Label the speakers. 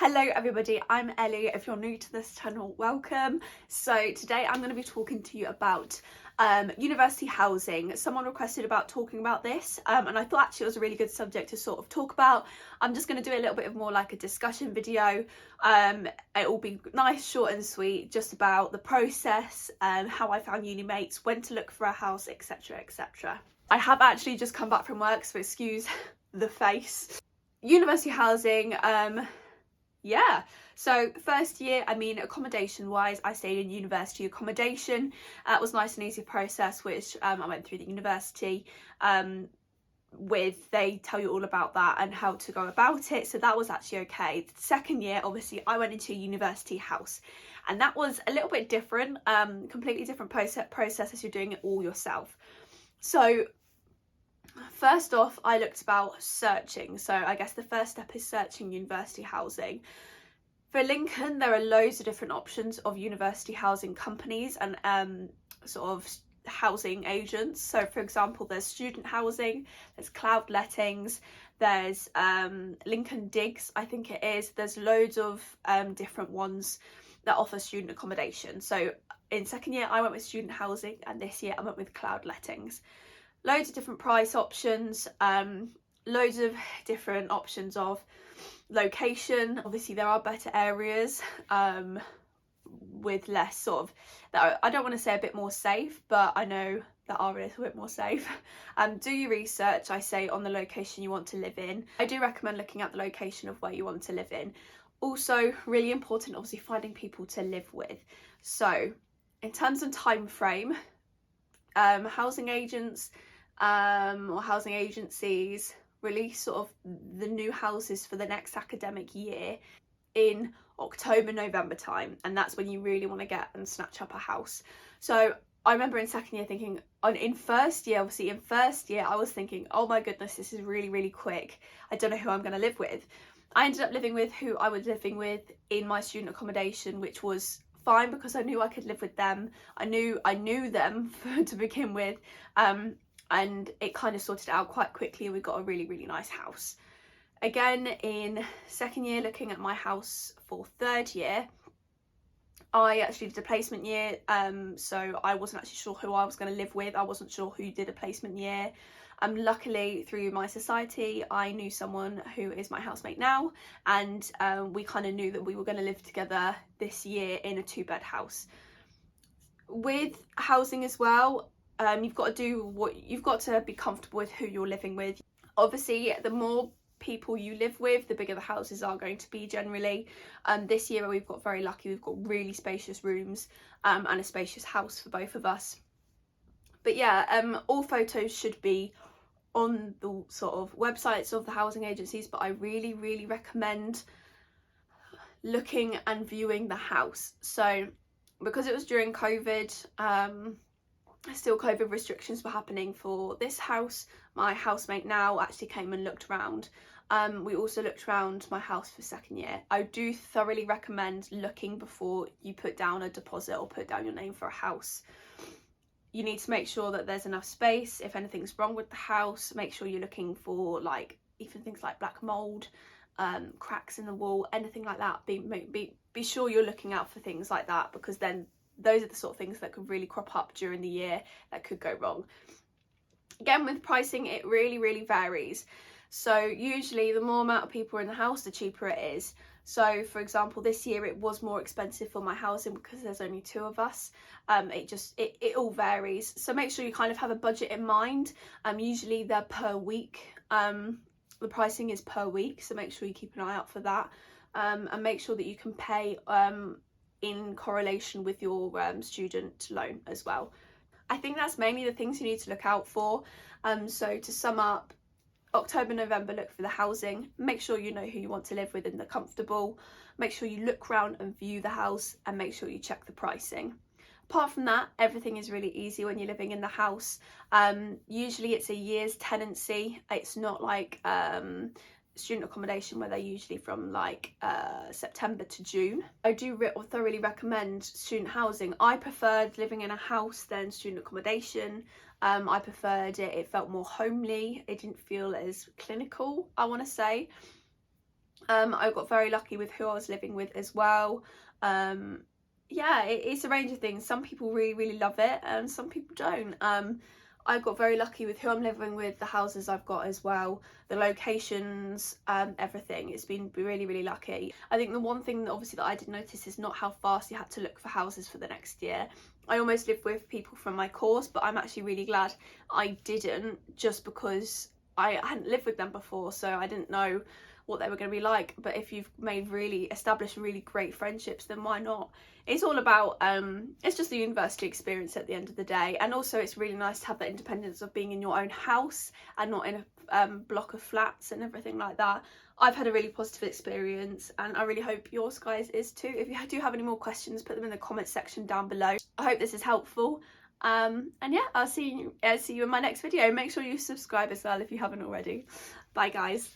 Speaker 1: Hello everybody, I'm Ellie. If you're new to this channel, welcome. So today I'm going to be talking to you about university housing. Someone requested about talking about this and I thought actually it was a really good subject to sort of talk about. I'm just going to do a little bit of more like a discussion video. It will be nice, short and sweet, just about the process, how I found uni mates, when to look for a house, etc, etc. I have actually just come back from work, so excuse the face. University housing, yeah, so first year, I mean, accommodation wise, I stayed in university accommodation. It was a nice and easy process, which I went through the university with. They tell you all about that and how to go about it, so that was actually okay. The second year, obviously, I went into a university house, and that was a little bit different, completely different process as you're doing it all yourself. So first off, I looked about searching. So I guess the first step is searching university housing. For Lincoln, there are loads of different options of university housing companies and sort of housing agents. So for example, there's student housing, there's cloud lettings, there's Lincoln Digs, I think it is. There's loads of different ones that offer student accommodation. So in second year, I went with student housing, and this year I went with cloud lettings. Loads of different price options, loads of different options of location. Obviously there are better areas with less sort of, I don't want to say a bit more safe, but I know that are a little bit more safe. Do your research, I say, on the location you want to live in. I do recommend looking at the location of where you want to live in. Also really important, obviously, finding people to live with. So in terms of time frame, housing agents or housing agencies release sort of the new houses for the next academic year in October, November time, and that's when you really want to get and snatch up a house. So I remember in second year thinking, in first year I was thinking, oh my goodness, this is really quick, I don't know who I'm going to live with. I ended up living with who I was living with in my student accommodation, which was fine because I knew I could live with them. I knew them to begin with, and it kind of sorted out quite quickly, and we got a really nice house. Again, in second year, looking at my house for third year, I actually did a placement year, so I wasn't actually sure who I was going to live with. I wasn't sure who did a placement year. Luckily, through my society, I knew someone who is my housemate now, and we kind of knew that we were going to live together this year in a 2-bed house. With housing as well, you've got to be comfortable with who you're living with. Obviously, the more people you live with, the bigger the houses are going to be generally. This year we've got very lucky, we've got really spacious rooms and a spacious house for both of us. But yeah, all photos should be on the sort of websites of the housing agencies, but I really recommend looking and viewing the house. So because it was during COVID, still COVID restrictions were happening for this house, my housemate now actually came and looked around. We also looked around my house for second year. I do thoroughly recommend looking before you put down a deposit or put down your name for a house. You need to make sure that there's enough space. If anything's wrong with the house, make sure you're looking for like even things like black mold, cracks in the wall, anything like that. Be sure you're looking out for things like that, because then those are the sort of things that could really crop up during the year that could go wrong. Again, with pricing, it really varies. So usually the more amount of people in the house, the cheaper it is. So for example, this year it was more expensive for my housing because there's only 2 of us. It all varies. So make sure you kind of have a budget in mind. Usually they're per week. The pricing is per week, so make sure you keep an eye out for that. And make sure that you can pay in correlation with your student loan as well. I think that's mainly the things you need to look out for. So to sum up, October, November, look for the housing. Make sure you know who you want to live with and they're comfortable. Make sure you look around and view the house, and make sure you check the pricing. Apart from that, everything is really easy when you're living in the house. Usually it's a year's tenancy. It's not like student accommodation where they're usually from like September to June. I do thoroughly recommend student housing. I preferred living in a house than student accommodation. I preferred it. It felt more homely. It didn't feel as clinical, I want to say. I got very lucky with who I was living with as well. Yeah, it's a range of things. Some people really love it and some people don't. I got very lucky with who I'm living with, the houses I've got as well, the locations, everything. It's been really lucky. I think the one thing that obviously that I did notice is not how fast you had to look for houses for the next year. I almost lived with people from my course, but I'm actually really glad I didn't, just because I hadn't lived with them before, so I didn't know what they were going to be like. But if you've established really great friendships, then why not? It's all about it's just the university experience at the end of the day, and also it's really nice to have that independence of being in your own house and not in a block of flats and everything like that. I've had a really positive experience, and I really hope yours guys is too. If you do have any more questions, put them in the comment section down below. I hope this is helpful, and yeah, I'll see you in my next video. Make sure you subscribe as well if you haven't already. Bye guys.